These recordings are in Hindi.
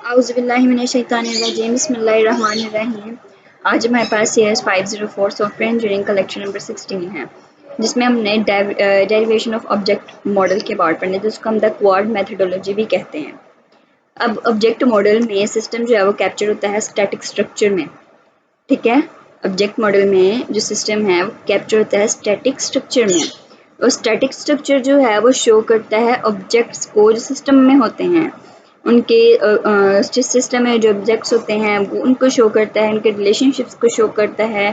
औज़ुबिल्लाहिमिनश्शैतानिर्रजीम बिस्मिल्लाहिर्रहमानिर्रहीम। आज हमारे पास CS 504 सॉफ्टवेयर इंजीनियरिंग का लेक्चर नंबर 16 है, जिसमें हमने डेरिवेशन ऑफ ऑब्जेक्ट मॉडल के बारे पढ़ने, जिसको हम द क्वाड मेथडोलॉजी भी कहते हैं। अब ऑब्जेक्ट मॉडल में सिस्टम जो है वो कैप्चर होता है स्टैटिक स्ट्रक्चर में, ठीक है। ऑब्जेक्ट मॉडल में जो सिस्टम है वो कैप्चर होता है स्टैटिक स्ट्रक्चर में, और स्टैटिक स्ट्रक्चर जो है वो शो करता है ऑब्जेक्ट्स को जो सिस्टम में होते हैं, उनके जिस सिस्टम में जो ऑब्जेक्ट्स होते हैं वो उनको शो करता है, उनके रिलेशनशिप्स को शो करता है,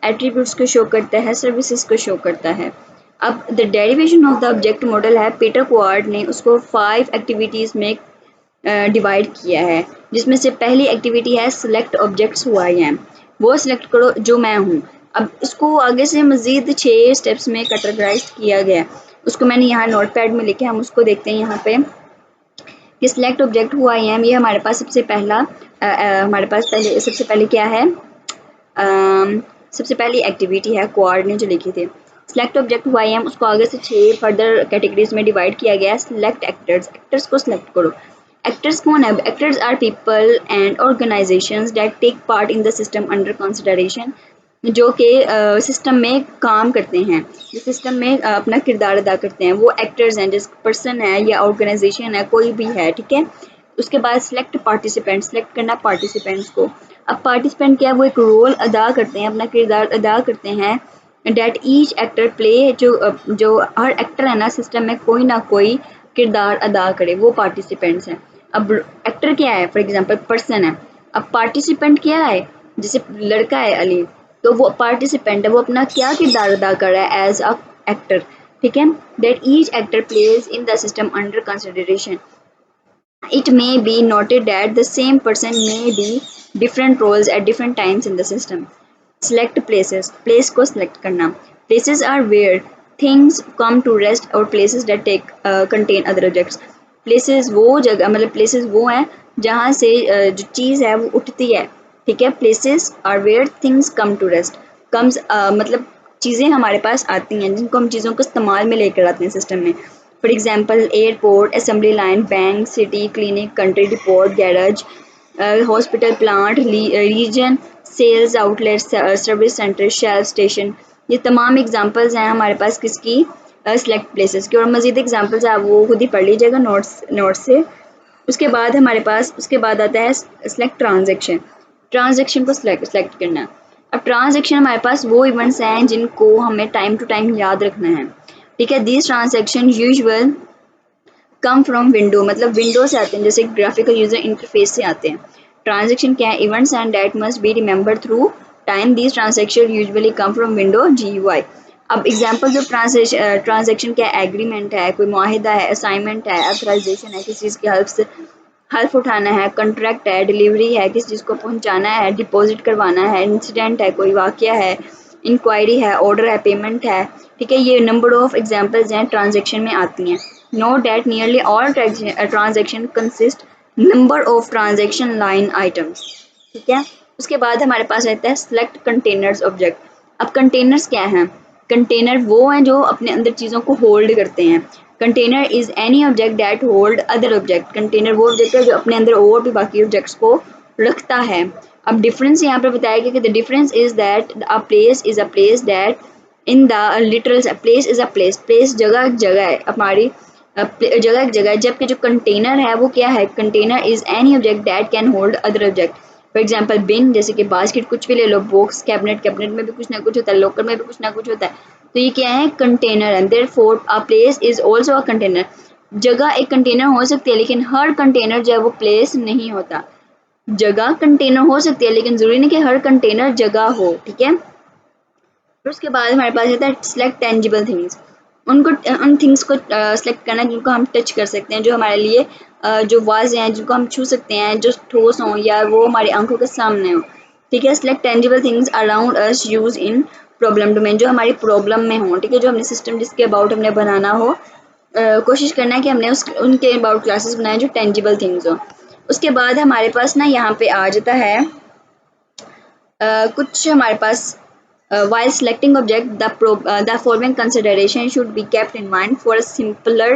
एट्रीब्यूट्स को शो करता है, सर्विसेज को शो करता है। अब the derivation of the object model है, पीटर क्वाड ने उसको 5 एक्टिविटीज़ में डिवाइड किया है, जिसमें से पहली एक्टिविटी है select objects who I am, वो सिलेक्ट करो जो मैं हूँ। अब इसको आगे से मज़ीद 6 स्टेप्स में कैटेगराइज किया गया, उसको मैंने यहाँ नोट पैड में लिखे, हम उसको देखते हैं यहाँ पे कि select object who I am. ये हमारे पास सबसे पहला सबसे पहले क्या है, सबसे पहली एक्टिविटी है क्वाड ने जो लिखी थी select object who I am. उसको आगे से 6 फर्दर कैटेगरीज में डिवाइड किया गया है। सिलेक्ट एक्टर्स, एक्टर्स को सिलेक्ट करो। एक्टर्स कौन है? Actors are people and organisations that take part in the system under consideration, जो कि सिस्टम में काम करते हैं, जो सिस्टम में अपना किरदार अदा करते हैं, वो एक्टर्स हैं, जिस पर्सन है या ऑर्गेनाइजेशन है, कोई भी है, ठीक है। उसके बाद सिलेक्ट पार्टिसिपेंट, सिलेक्ट करना पार्टिसिपेंट्स को। अब पार्टिसिपेंट क्या है, वो एक रोल अदा करते हैं, अपना किरदार अदा करते हैं। डैट ईच एक्टर प्ले, जो हर एक्टर है ना सिस्टम में कोई ना कोई किरदार अदा करे, वो पार्टिसिपेंट्स हैं। अब एक्टर क्या है, फॉर एग्जांपल पर्सन है। अब पार्टिसिपेंट क्या है, जैसे लड़का है अली, तो वो पार्टिसिपेंट है, वो अपना क्या किरदार अदा कर रहा है एज अ एक्टर, ठीक है। That each actor plays in the system under consideration, it may be noted that the same person may be different roles at different times in the system. Select places, place को select करना। Places are where things come to rest, और places that contain other objects. Places वो जगह, मतलब places वो हैं जहाँ से जो चीज़ है वो उठती है, ठीक है। Places are where things come to rest. comes मतलब चीज़ें हमारे पास आती हैं, जिनको हम चीज़ों को इस्तेमाल में लेकर आते हैं सिस्टम में। For example airport, assembly line, bank, city, clinic, country report, garage, hospital, plant, region, sales outlet, service centre, shelf station. ये तमाम एग्जांपल्स हैं हमारे पास किसकी, सिलेक्ट प्लेसेस की। और मज़ीद एग्जांपल्स आप वो खुद ही पढ़ लीजिएगा नोट्स से। उसके बाद हमारे पास उसके बाद आता है सिलेक्ट ट्रांजेक्शन, ट्रांजेक्शन को सिलेक्ट करना। अब ट्रांजेक्शन हमारे पास वो इवेंट्स हैं जिनको हमें टाइम टू टाइम याद रखना है, ठीक है। This transaction usual come from window, मतलब विंडो से आते हैं, जैसे ग्राफिकल यूजर इंटरफेस से आते हैं। ट्रांजेक्शन क्या है, events and date must be remember through time. This transaction usually come from window GUI। अब एग्जांपल्स ऑफ ट्रांजेक्शन क्या है, एग्रीमेंट है, कोई मुआहिदा है, असाइनमेंट है, ऑथराइजेशन है, किसी चीज़ की हेल्प उठाना है, कॉन्ट्रैक्ट है, डिलीवरी है, किस चीज़ को पहुंचाना है, डिपॉजिट करवाना है, इंसिडेंट है, कोई वाक़या है, इंक्वायरी है, ऑर्डर है, पेमेंट है, ठीक है। ये नंबर ऑफ एग्जांपल्स हैं ट्रांजेक्शन में आती हैं। Note that nearly all transaction consist number of transaction line items, ठीक है। उसके बाद हमारे पास रहता है select containers object। अब containers क्या हैं, कंटेनर वो हैं जो अपने अंदर चीज़ों को होल्ड करते हैं। Container is any object that hold other object, container वो ऑब्जेक्ट है जो अपने अंदर और भी बाकी ऑब्जेक्ट्स को रखता है। अब डिफरेंस यहाँ पर बताया गया कि the difference is that a place is a place that in the literal place is a place, place जगह जगह है हमारी, जगह जगह, जबकि जो कंटेनर है वो क्या है, container is any object that can hold other object. For example bin, जैसे कि बास्केट, कुछ भी ले लो, बॉक्स, कैबिनेट, कैबिनेट में भी कुछ ना कुछ होता है, लॉकर में भी कुछ ना कुछ होता है, तो ये क्या है, कंटेनर है। Therefore a place is also a container, जगह एक कंटेनर हो सकती है, लेकिन हर कंटेनर जो है वो प्लेस नहीं होता। जगह कंटेनर हो सकती है, लेकिन जरूरी नहीं कि हर कंटेनर जगह हो, ठीक है। फिर उसके बाद हमारे पास आता है सिलेक्ट टेंजिबल थिंग्स, उन थिंग्स को सिलेक्ट करना जिनको हम टच कर सकते हैं, जो हमारे लिए जो वाज़ हैं, जिनको हम छू सकते हैं, जो ठोस हों या वो हमारी आंखों के सामने हो, ठीक है। Select tangible things around us use in problem domain, जो हमारी प्रॉब्लम में हो, ठीक है, जो हमने सिस्टम जिसके अबाउट हमने बनाना हो, कोशिश करना है कि हमने उनके अबाउट क्लासेस बनाए जो टेंजिबल थिंग्स हो। उसके बाद हमारे पास ना यहाँ पे आ जाता है कुछ हमारे पास while selecting object, the following consideration should be kept in mind for a simpler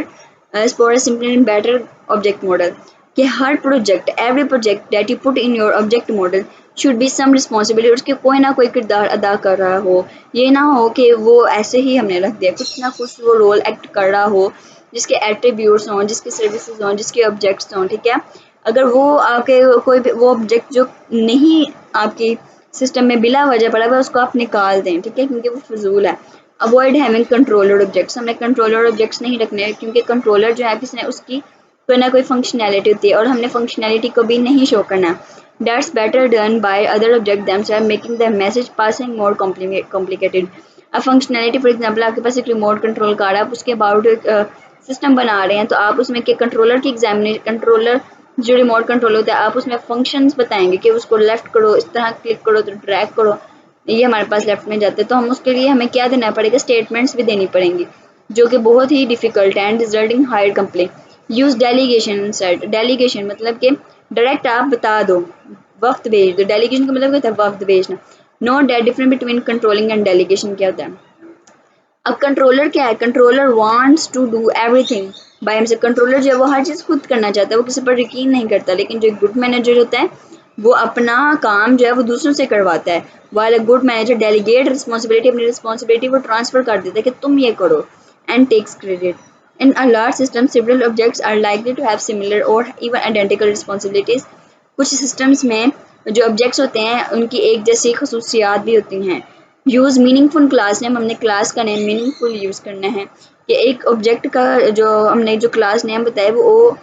and better object model. कि हर project, every project that you put in your object model should be some responsibility, उसके कोई ना कोई किरदार अदा कर रहा हो। ये ना हो कि वो ऐसे ही हमने रख दिया, कुछ ना कुछ वो रोल एक्ट कर रहा हो, जिसके एट्रीब्यूट्स हों, जिसके सर्विसेज हों, जिसके ऑब्जेक्ट्स हों, ठीक है। अगर वो आपके कोई भी वो ऑब्जेक्ट जो नहीं आपकी सिस्टम में बिला वजह पड़ा हुआ, उसको आप निकाल दें, ठीक है, क्योंकि वो फजूल है। अवॉइड हैविंग कंट्रोलर ऑब्जेक्ट्स, हमने कंट्रोलर ऑब्जेक्ट्स नहीं रखने, क्योंकि कंट्रोलर जो है किसने उसकी कोई ना कोई फंक्शनैलिटी होती है और हमने फंक्शनैलिटी को भी नहीं शो करना। That's better done by other object themselves making the message passing more complicated. अब फंक्शनैलिटी फॉर एग्जांपल आपके पास एक रिमोट कंट्रोल कार है, आप उसके अबाउट एक सिस्टम बना रहे हैं, तो आप उसमें के कंट्रोलर की एग्जामिनेशन, कंट्रोलर जो रिमोट कंट्रोल होता है, आप उसमें फंक्शंस बताएंगे कि उसको लेफ्ट करो, इस तरह क्लिक करो तो ड्रैग करो, ये हमारे पास लेफ्ट में जाते हैं, तो हम उसके लिए हमें क्या देना पड़ेगा, स्टेटमेंट्स भी देनी पड़ेंगी, जो कि बहुत ही डिफिकल्ट है and resulting higher complain. Use delegation set, delegation मतलब कि डायरेक्ट आप बता दो, वक्त भेज दो, डेलीगेशन का मतलब क्या होता है, वक्त भेजना। Note that difference between controlling and delegation क्या होता है। अब कंट्रोलर क्या है, controller wants to do everything by himself, controller जो है वो हर चीज़ खुद करना चाहता है, वो किसी पर यकीन नहीं करता, लेकिन जो एक गुड मैनेजर होता है वो अपना काम जो है वो दूसरों से करवाता है। While a good manager delegate responsibility, अपनी रिस्पॉन्सिबिलिटी वो ट्रांसफर कर देता है कि तुम ये करो, and tax credit. In a large system, several objects are likely to have similar or even identical responsibilities. कुछ सिस्टम्स में जो ऑब्जेक्ट्स होते हैं उनकी एक जैसी खसूसियात भी होती हैं। यूज़ मीनिंगफुल क्लास नेम, हमने क्लास का नेम मीनिंगफुल यूज़ करना है कि एक ऑब्जेक्ट का जो हमने जो क्लास नेम बताया वो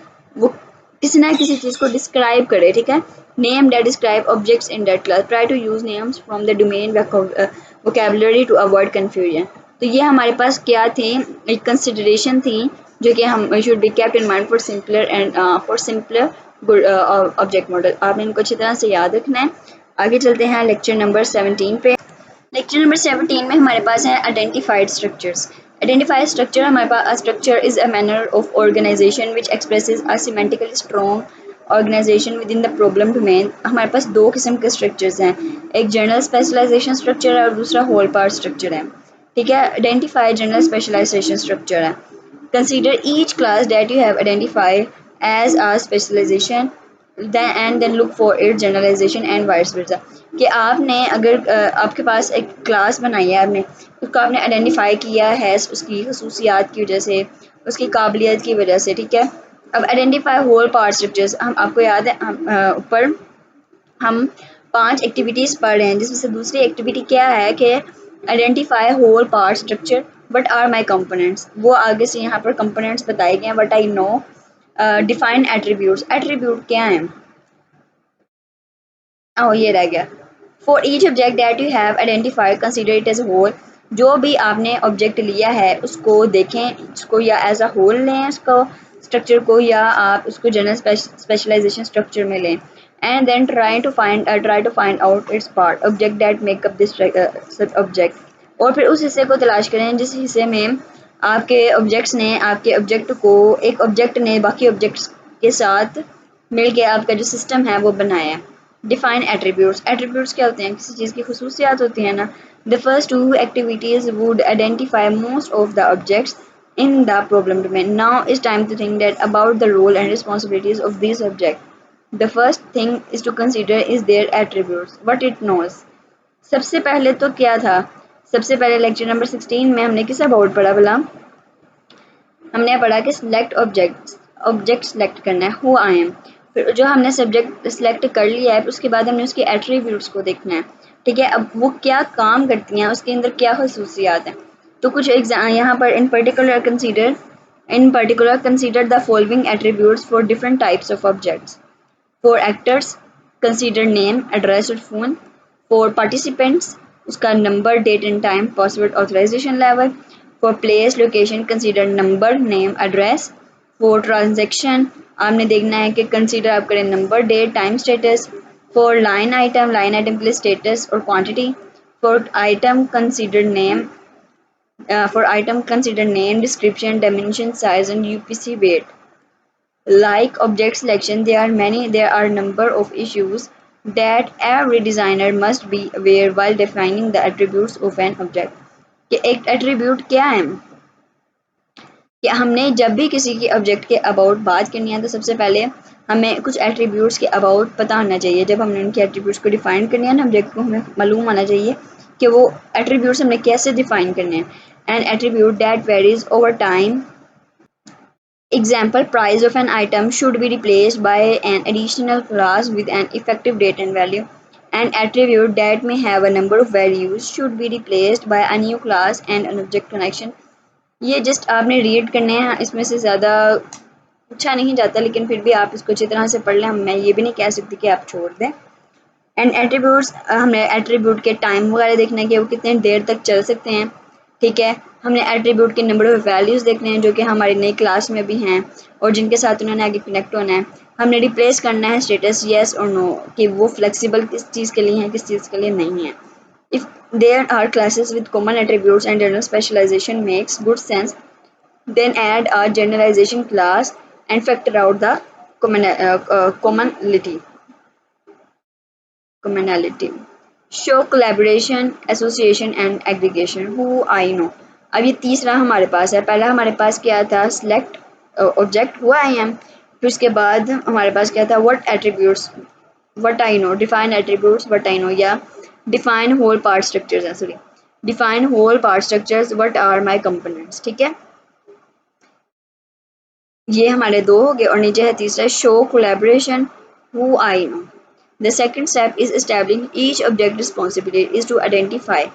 किसी ना किसी चीज़ को डिस्क्राइब करे, ठीक है। Name that describe objects in that class, try to use names from the domain vocabulary to avoid confusion. तो ये हमारे पास क्या थी, एक कंसिडरेशन थी जो कि हम should be kept in mind for simpler and for simpler good object model. आपने इनको अच्छी तरह से याद रखना है। आगे चलते हैं लेक्चर नंबर 17 पे। लेक्चर नंबर 17 में हमारे पास है आइडेंटिफाइड स्ट्रक्चर्स। आइडेंटिफाइड स्ट्रक्चर हमारे पास, structure is a manner of organization which expresses a semantically strong organization within the problem domain. हमारे पास दो किस्म के स्ट्रक्चर्स हैं, एक जनरल स्पेशलाइजेशन स्ट्रक्चर है और दूसरा होल पार्ट स्ट्रक्चर है, ठीक है। आइडेंटिफाइड जनरल स्पेशलाइजेशन स्ट्रक्चर है। Consider each class that you have identified as a specialisation and then look for its generalization and vice versa। कि आपने अगर आपके पास एक क्लास बनाई है, आपने उसको आपने आइडेंटिफाई किया है उसकी खसूसियात की वजह से, उसकी काबिलियत की वजह से, ठीक है। अब आइडेंटिफाई होल पार्ट स्ट्रक्चर्स, हम आपको याद है हम ऊपर हम 5 एक्टिविटीज़ पढ़ रहे हैं, जिसमें से दूसरी एक्टिविटी क्या है कि identify whole part structure what are my components. वो आगे से यहाँ पर कंपोनेंट्स बताए गए हैं, what I know. Define attributes, attribute क्या हैं, ओह ये रह गया। For each object that you have identified consider it as whole, जो भी आपने ऑब्जेक्ट लिया है उसको देखें, उसको या एज अ होल लें उसको स्ट्रक्चर को, या आप उसको जनरल स्पेशलाइजेशन स्ट्रक्चर में लें। And then try to find out its part object that make up this object, और फिर उस हिस्से को तलाश करें जिस हिस्से में आपके ऑब्जेक्ट्स ने, आपके ऑब्जेक्ट को एक ऑब्जेक्ट ने बाकी ऑब्जेक्ट्स के साथ मिल के आपका जो सिस्टम है वो बनाया। डिफाइन एट्रीब्यूट्स, एट्रीब्यूट्स क्या होते हैं, किसी चीज़ की खसूसियात होती हैं ना। The first two activities would identify most of the objects in the problem domain. Now it's time to think that about the role and responsibilities of these objects. The first thing is to consider is their attributes, what it knows. सबसे पहले तो क्या था, सबसे पहले लेक्चर नंबर 16 में हमने किस अबाउट पढ़ा भला, हमने पढ़ा कि सिलेक्ट ऑब्जेक्ट, ऑब्जेक्ट सेलेक्ट करना है, हु आई एम। फिर जो हमने सब्जेक्ट सेलेक्ट कर लिया है उसके बाद हमने उसके एट्रीब्यूट्स को देखना है, ठीक है। अब वो क्या काम करती हैं, उसके अंदर क्या खसूसियात हैं। तो कुछ एग्जाम यहाँ पर in particular consider the following attributes for different types of objects. For actors consider name, address और फ़ोन। फॉर पार्टिसिपेंट्स उसका number, date and time, password, authorisation level. For place location consider number, name, address. For transaction आपने देखना है कि कंसीडर आप करें number, date, time, status. For line item के लिए स्टेटस और quantity. For item consider name, description, dimension, size and UPC wait. Like object selection, there are number of issues that every designer must be aware while defining the attributes of an object. कि एक attribute क्या है, कि हमने जब भी किसी की ऑब्जेक्ट के अबाउट बात करनी है तो सबसे पहले हमें कुछ एट्रीब्यूट्स के अबाउट पता होना चाहिए। जब हमने उनके एट्रीब्यूट्स को डिफाइन करनी है ना ऑब्जेक्ट को, हमें मालूम होना चाहिए कि वो एट्रीब्यूट्स हमने कैसे डिफाइन करने हैं। N attribute that varies over time, example price of an item should be replaced by an additional class with an effective date and value. An attribute that may have a number of values should be replaced by a new class and an object connection. ये जस्ट आपने रीड करने हैं, इसमें से ज़्यादा पूछा नहीं जाता, लेकिन फिर भी आप इसको अच्छी तरह से पढ़ लें। मैं ये भी नहीं कह सकती कि आप छोड़ दें। एंड एट्रीब्यूट्स, हमने एट्रीब्यूट के टाइम वगैरह देखना है कि वो कितने देर तक चल सकते हैं, ठीक है। हमने एट्रीब्यूट के नंबर ऑफ वैल्यूज़ देखने हैं जो कि हमारी नई क्लास में भी हैं और जिनके साथ उन्होंने आगे कनेक्ट होना है। हमने रिप्लेस करना है स्टेटस येस और नो कि वो फ्लेक्सिबल किस चीज़ के लिए हैं, किस चीज़ के लिए नहीं है। If there are classes with common attributes and general specialisation makes good sense, then add a generalization class and factor out the commonality. Show collaboration, association and aggregation. Who I know. अब ये तीसरा हमारे पास है। पहला हमारे पास क्या था, select object who I am। फिर उसके बाद हमारे पास क्या था, what attributes what I know, define attributes what I know, या define whole part structures है, sorry define whole part structures what are my components, ठीक है। ये हमारे दो हो गए और नीचे है तीसरा show collaboration, who I know. The second step is establishing each object responsibility is to identify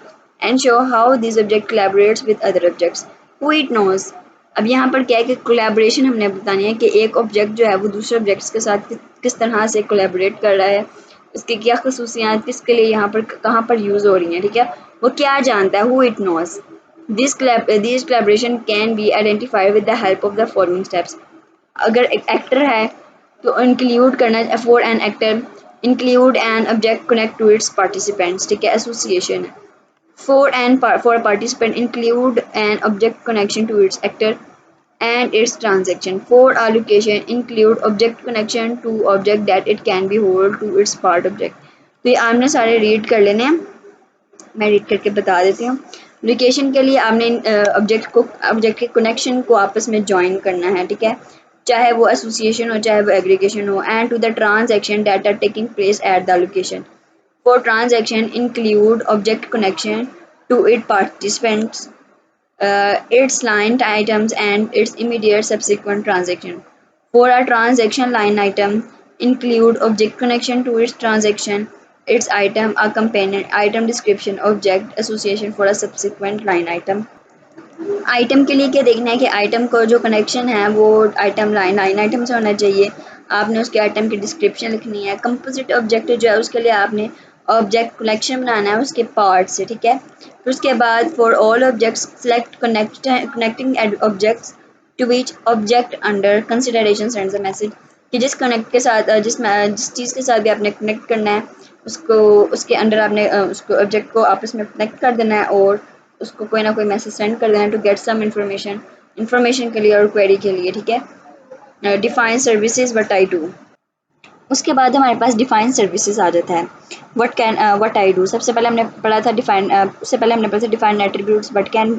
and show how this object collaborates with other objects who it knows. अब यहाँ पर क्या है कि कोलैबोरेशन हमने बतानी है कि एक ऑब्जेक्ट जो है वो दूसरे ऑब्जेक्ट्स के साथ किस तरह से कोलैबोरेट कर रहा है, उसकी क्या खसूसियात किसके लिए यहाँ पर कहाँ पर यूज़ हो रही हैं, ठीक है। वो क्या जानता है, who it knows. This collaboration can be identified with the help of the following steps. अगर एक एक्टर है तो इंक्लूड करना for an actor, include an object connect to its participants, ठीक है, एसोसिएशन है। for a participant include an object connection to its actor and its transaction. For a location include object connection to object that it can be hold to its part object. तो ये आपने सारे रीड कर लेने हैं, मैं रीड करके बता देती हूँ। लोकेशन के लिए आपने ऑब्जेक्ट के कनेक्शन को आपस में ज्वाइन करना है, ठीक है, चाहे वो एसोसिएशन हो चाहे वो एग्रीगेशन हो। And to the transaction that are taking place at the location. For transaction include object connection to it participants, its line items and its immediate subsequent transaction. For a transaction line item, include object connection to its transaction, its item, a companion, item description, object association for a subsequent line item. Item के लिए क्या देखना है कि आइटम को जो कनेक्शन है वो आइटम लाइन आइटम से होना चाहिए। आपने उसके आइटम की डिस्क्रिप्शन लिखनी है। कंपोजिट ऑब्जेक्ट जो है उसके लिए आपने ऑब्जेक्ट कलेक्शन बनाना है उसके पार्ट से, ठीक है। फिर उसके बाद for all objects select connecting objects to which object under consideration sends a message, कि जिस कनेक्ट के साथ जिस चीज़ के साथ भी आपने कनेक्ट करना है उसको उसके अंडर आपने उसको ऑब्जेक्ट को आपस में कनेक्ट कर देना है और उसको कोई ना कोई मैसेज सेंड कर देना टू गेट सम इंफॉर्मेशन के लिए और क्वेरी के लिए, ठीक है। Define services what I do. उसके बाद हमारे पास डिफाइन सर्विसेज आ जाता है। व्हाट आई डू, सबसे पहले हमने पढ़ा था डिफाइन, उससे पहले हमने पढ़ा था define attributes what can,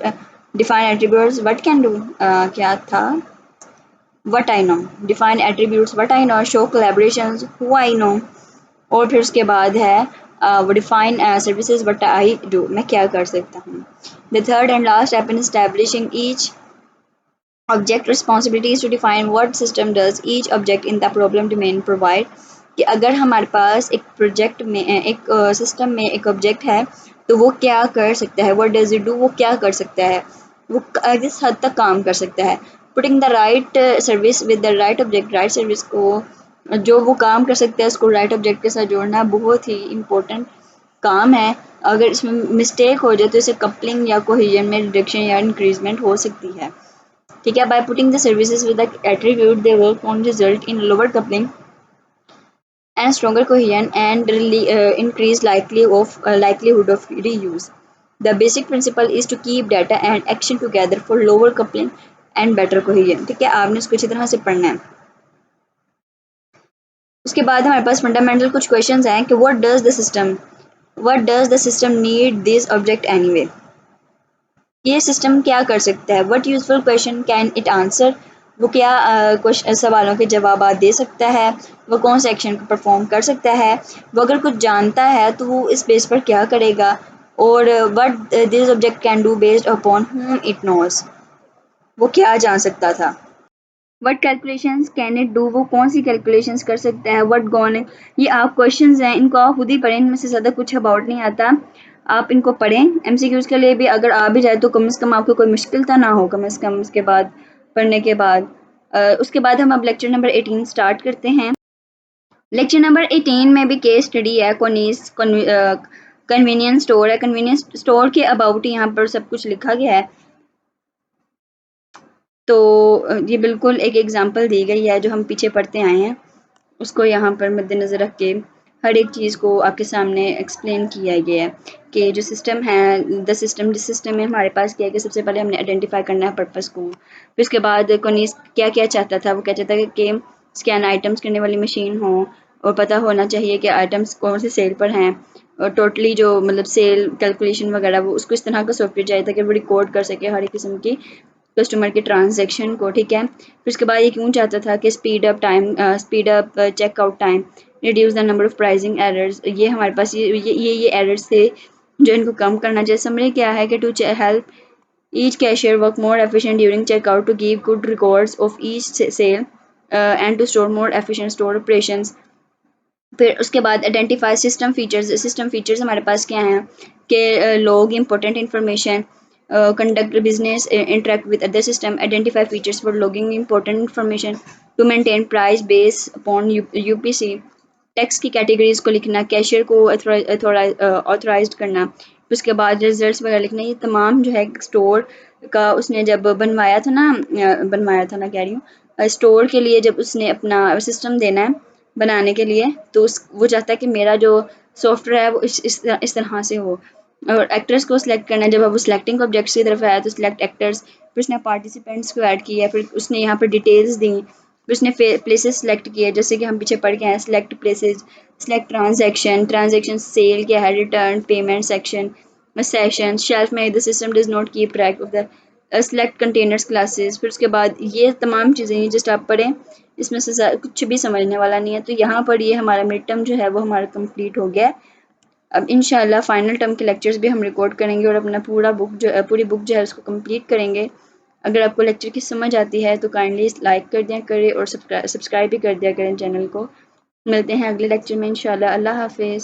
define attributes what can do, क्या था, what I know. Define attributes what I know, show collaborations who I know, और फिर उसके बाद है वो define services what I do, मैं क्या कर सकता हूँ। The third and last step in establishing each object responsibility is to define what system does each object in the problem domain provide, कि अगर हमारे पास एक प्रोजेक्ट में एक सिस्टम में एक ऑब्जेक्ट है तो वो क्या कर सकता है, व्हाट डज इट डू, वो क्या कर सकता है, वो किस हद तक काम कर सकता है। Putting the right service with the right object, right service को जो वो काम कर सकते हैं उसको राइट ऑब्जेक्ट के साथ जोड़ना बहुत ही इम्पोर्टेंट काम है। अगर इसमें मिस्टेक हो जाए तो इसे कपलिंग या कोहेजन में रिडक्शन या इंक्रीजमेंट हो सकती है, ठीक है। By putting the services with the attribute they work on result in lower coupling and stronger cohesion and increased likelihood of reuse. The basic principle is to keep data and action together for lower coupling and better cohesion, ठीक है। आपने इसको अच्छी तरह से पढ़ना है। उसके बाद हमारे पास फंडामेंटल कुछ क्वेश्चंस हैं कि what does the system need this object anyway. ये सिस्टम क्या कर सकता है, what useful question can it answer, वो क्या सवालों के जवाब दे सकता है, वो कौन से एक्शन को परफॉर्म कर सकता है, वो अगर कुछ जानता है तो वो इस बेस पर क्या करेगा, और what this object can do based upon whom it knows, वो क्या जान सकता था। What calculations can it do, वो कौन सी कैलकुलेशंस कर सकता है। व्हाट गॉन, ये आप क्वेश्चंस हैं, इनको आप खुद ही पढ़ें, इनमें से ज़्यादा कुछ अबाउट नहीं आता, आप इनको पढ़ें। एमसीक्यूज के लिए भी अगर आ भी जाए तो कम से कम आपको कोई मुश्किल तो ना हो, कम से कम उसके बाद पढ़ने के बाद। उसके बाद हम अब लेक्चर नंबर 18 स्टार्ट करते हैं। लेक्चर नंबर 18 में भी केस स्टडी है, कन्वीनियंस स्टोर है। कन्वीनियंस स्टोर के अबाउट यहाँ पर सब कुछ लिखा गया है। तो ये बिल्कुल एक एग्जांपल दी गई है जो हम पीछे पढ़ते आए हैं, उसको यहाँ पर मद्देनज़र रख के हर एक चीज़ को आपके सामने एक्सप्लेन किया गया है कि जो सिस्टम है, जिस सिस्टम में हमारे पास क्या है कि सबसे पहले हमने आइडेंटिफाई करना है पर्पस को, फिर उसके बाद कोनीस क्या क्या चाहता था, वो क्या चाहता था कि स्कैन आइटम्स करने वाली मशीन हो, और पता होना चाहिए कि आइटम्स कौन से सेल पर हैं, और टोटली जो मतलब सेल कैलकुलेशन वगैरह वो उसको इस तरह का सॉफ्टवेयर चाहिए था कि वो रिकॉर्ड कर सके हर एक किस्म की कस्टमर के ट्रांजैक्शन को, ठीक है। फिर उसके बाद ये क्यों चाहता था कि speed up checkout time, reduce the number of pricing errors, ये हमारे पास ये एरर्स थे जो इनको कम करना चाहिए। समरी क्या है कि to help each cashier work more efficient during checkout, to give good records of each sale and to store more efficient store operations. फिर उसके बाद identify system features. System features हमारे पास क्या हैं कि लोग important information, conduct business, interact with other system, identify features for logging important information, to maintain price based upon UPC, tax की कैटेगरीज को लिखना, कैशियर को ऑथराइज करना, उसके बाद रिजल्ट्स वगैरह लिखना। ये तमाम जो है स्टोर का उसने जब बनवाया था ना कह रही हूँ, स्टोर के लिए जब उसने अपना सिस्टम देना है बनाने के लिए, तो वो चाहता है कि मेरा जो सॉफ्टवेयर है वो इस तरह से हो। और एक्टर्स को सिलेक्ट करना है, जब अब वो सिलेक्टिंग ऑब्जेक्ट्स की तरफ आया तो सिलेक्ट एक्टर्स, फिर उसने पार्टिसिपेंट्स को ऐड किया, फिर उसने यहाँ पर डिटेल्स दी, फिर उसने प्लेसेस सेलेक्ट किए, जैसे कि हम पीछे पढ़ के आए, select places, select transaction sale क्या है, रिटर्न पेमेंट सेशन शेल्फ में the system does not keep track of the select containers classes. फिर उसके बाद ये तमाम चीज़ें ये जस्ट आप पढ़ें, इसमें से कुछ भी समझने वाला नहीं है। तो यहाँ पर ये हमारा मिड टर्म जो है वो हमारा कंप्लीट हो गया है। अब इंशाल्लाह फाइनल टर्म के लेक्चर्स भी हम रिकॉर्ड करेंगे और अपना पूरी बुक जो है उसको कंप्लीट करेंगे। अगर आपको लेक्चर की समझ आती है तो काइंडली लाइक कर दिया करें और सब्सक्राइब भी कर दिया करें चैनल को। मिलते हैं अगले लेक्चर में इंशाल्लाह। अल्लाह हाफिज़।